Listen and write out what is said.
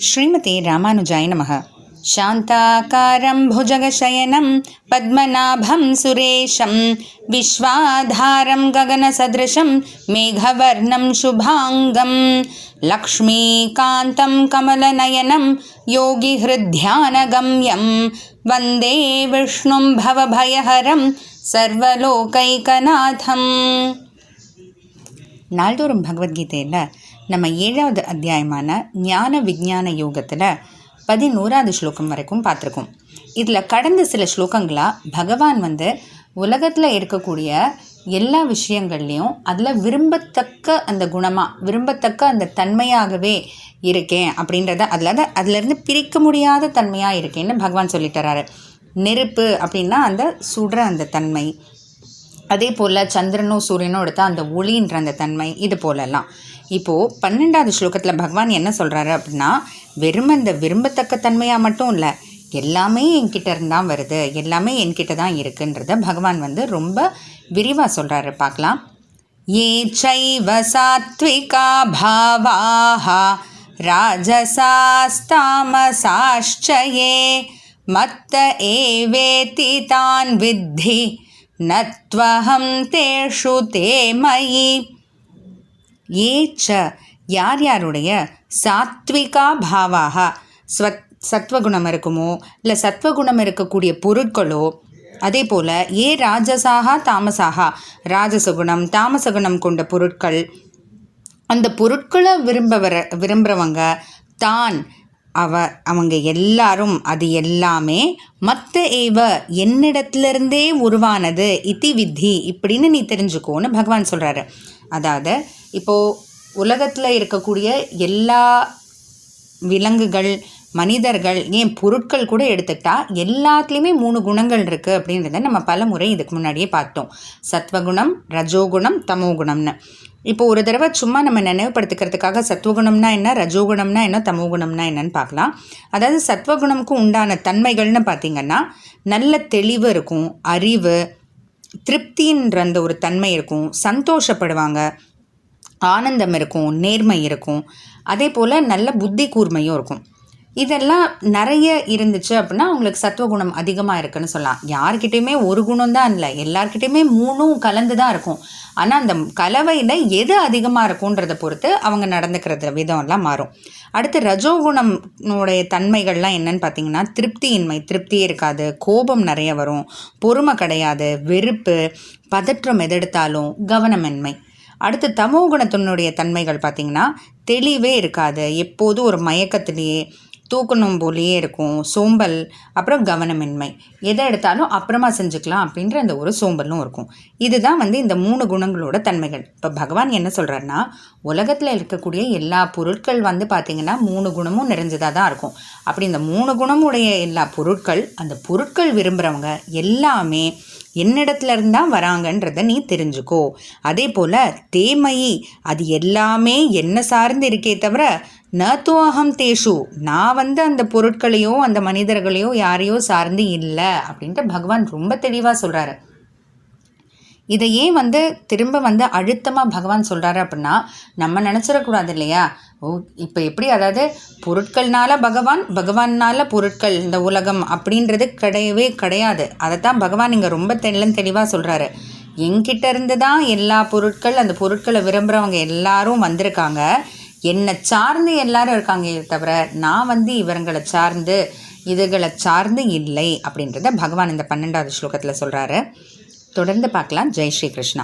ஸ்ரீமதே ராமானுஜாய நமः. சாந்தாகாரம் புஜகசயனம் பத்மநாபம் சுரேஷம் விஸ்வாதாரம் ககனசதிருஷம் மேகவர்ணம் சுபாங்கம் லக்ஷ்மீகாந்தம் கமலநயனம் யோகிஹ்ருத்யானகம்யம் வந்தே விஷ்ணும் பவபயஹரம் சர்வலோகைகநாதம். நாள்தோறும் பகவத்கீதையில் நம்ம 7வது அத்தியாயமான ஞான விஞ்ஞான யோகத்தில் 11வது ஸ்லோகம் வரைக்கும் பார்த்துருக்கோம். இதில் கடந்த சில ஸ்லோகங்களாக பகவான் உலகத்தில் இருக்கக்கூடிய எல்லா விஷயங்கள்லேயும் அதில் விரும்பத்தக்க அந்த குணமாக விரும்பத்தக்க அந்த தன்மையாகவே இருக்கேன் அப்படின்றத அதிலேருந்து பிரிக்க முடியாத தன்மையாக இருக்கேன்னு பகவான் சொல்லித்தராரு. நெருப்பு அப்படின்னா அந்த சுடுற அந்த தன்மை, அதே போல் சந்திரனோ சூரியனோ எடுத்தால் அந்த ஒளின்ற அந்த தன்மை, இது போலெல்லாம். இப்போது 12வது ஸ்லோகத்தில் பகவான் என்ன சொல்கிறாரு அப்படின்னா, வெறும் அந்த விரும்பத்தக்க தன்மையாக மட்டும் இல்லை, எல்லாமே என்கிட்ட இருந்தால் வருது, எல்லாமே என்கிட்ட தான் இருக்குன்றத பகவான் ரொம்ப விரிவாக சொல்கிறாரு. பார்க்கலாம். ஏ சைவ சாத்விகா பாவாஹ ராஜசாஸ்தாமசாஷ்சயே மத்த ஏவேதி தான் வித்தி நத்வஹம் தேஷு தே மயி. ஏச்ச யார் யாருடைய சாத்விகா பாவாக சத்வகுணம் இருக்குமோ, இல்லை சத்வகுணம் இருக்கக்கூடிய பொருட்களோ, அதே போல் ஏ ராஜசாகா தாமசாகா ராஜசகுணம் தாமசகுணம் கொண்ட பொருட்கள், அந்த பொருட்களை விரும்புகிறவங்க தான் அவங்க எல்லாரும், அது எல்லாமே மத்த ஏவ என்னிடத்துலேருந்தே உருவானது இத்தி வித்தி இப்படின்னு நீ தெரிஞ்சுக்கோன்னு பகவான் சொல்கிறாரு. அதாவது இப்போது உலகத்தில் இருக்கக்கூடிய எல்லா விலங்குகள், மனிதர்கள், ஏன் பொருட்கள் கூட எடுத்துக்கிட்டால் எல்லாத்துலேயுமே 3 குணங்கள் இருக்குது அப்படின்றத நம்ம பல முறை இதுக்கு முன்னாடியே பார்த்தோம். சத்வகுணம், ரஜோகுணம், தமோகுணம்னு. இப்போது ஒரு தடவை சும்மா நம்ம நினைவுபடுத்திக்கிறதுக்காக சத்வகுணம்னா என்ன, ரஜோகுணம்னா என்ன, தமோகுணம்னா என்னன்னு பார்க்கலாம். அதாவது சத்வகுணமுக்கு உண்டான தன்மைகள்னு பார்த்திங்கன்னா நல்ல தெளிவு இருக்கும், அறிவு, திருப்தின்ற அந்த ஒரு தன்மை இருக்கும், சந்தோஷப்படுவாங்க, ஆனந்தம் இருக்கும், நேர்மை இருக்கும், அதே போல் நல்ல புத்தி கூர்மையும் இருக்கும். இதெல்லாம் நிறைய இருந்துச்சு அப்படின்னா அவங்களுக்கு சத்துவகுணம் அதிகமாக இருக்குன்னு சொல்லலாம். யார்கிட்டையுமே ஒரு குணம் தான் இல்லை, எல்லார்கிட்டையுமே 3ம் கலந்து தான் இருக்கும். ஆனால் அந்த கலவையில் எது அதிகமாக இருக்குன்றதை பொறுத்து அவங்க நடந்துக்கிற விதம்லாம் மாறும். அடுத்து ரஜோகுணம்னுடைய தன்மைகள்லாம் என்னன்னு பார்த்தீங்கன்னா திருப்தியின்மை, திருப்தியே இருக்காது, கோபம் நிறைய வரும், பொறுமை கிடையாது, வெறுப்பு, பதற்றம், எதெடுத்தாலும் கவனமின்மை. அடுத்து தமோகுணத்தினுடைய தன்மைகள் பார்த்திங்கன்னா தெளிவே இருக்காது, எப்போதும் ஒரு மயக்கத்திலேயே, தூக்கணும் போலேயே இருக்கும், சோம்பல், அப்புறம் கவனமின்மை, எதை எடுத்தாலும் அப்புறமா செஞ்சுக்கலாம் அப்படின்ற அந்த ஒரு சோம்பலும் இருக்கும். இதுதான் இந்த 3 குணங்களோட தன்மைகள். இப்போ பகவான் என்ன சொல்கிறாருன்னா, உலகத்தில் இருக்கக்கூடிய எல்லா பொருட்கள் பார்த்திங்கன்னா 3 குணமும் நிறைஞ்சதாக தான் இருக்கும். அப்படி இந்த 3 குணமுடைய எல்லா பொருட்கள், அந்த பொருட்கள் விரும்புகிறவங்க எல்லாமே என்னிடத்துல இருந்தால் வராங்கன்றதை நீ தெரிஞ்சுக்கோ. அதே போல் தேமயி, அது எல்லாமே என்ன சார்ந்து இருக்கே தவிர நத்துவகம் தேஷு, நான் அந்த பொருட்களையோ அந்த மனிதர்களையோ யாரையோ சார்ந்து இல்லை அப்படின்ட்டு பகவான் ரொம்ப தெளிவாக சொல்கிறாரு. இதை ஏன் திரும்ப அழுத்தமாக பகவான் சொல்கிறாரு அப்படின்னா, நம்ம நினச்சிடக்கூடாது இல்லையா, இப்போ எப்படி, அதாவது பொருட்கள்னால பகவான், பகவானால் பொருட்கள், இந்த உலகம் அப்படின்றது கிடையவே கிடையாது. அதைத்தான் பகவான் இங்கே ரொம்ப தெளிவாக சொல்கிறாரு. என்கிட்ட இருந்து தான் எல்லா பொருட்கள், அந்த பொருட்களை விரும்புகிறவங்க எல்லாரும் வந்திருக்காங்க, என்னை சார்ந்து எல்லாரும் இருக்காங்க தவிர நான் இவங்களை சார்ந்து இதுகளை சார்ந்து இல்லை அப்படின்றத பகவான் இந்த 12வது ஸ்லோகத்தில் சொல்கிறாரு. தொடர்ந்து பார்க்கலாம். ஜெய் ஸ்ரீ கிருஷ்ணா.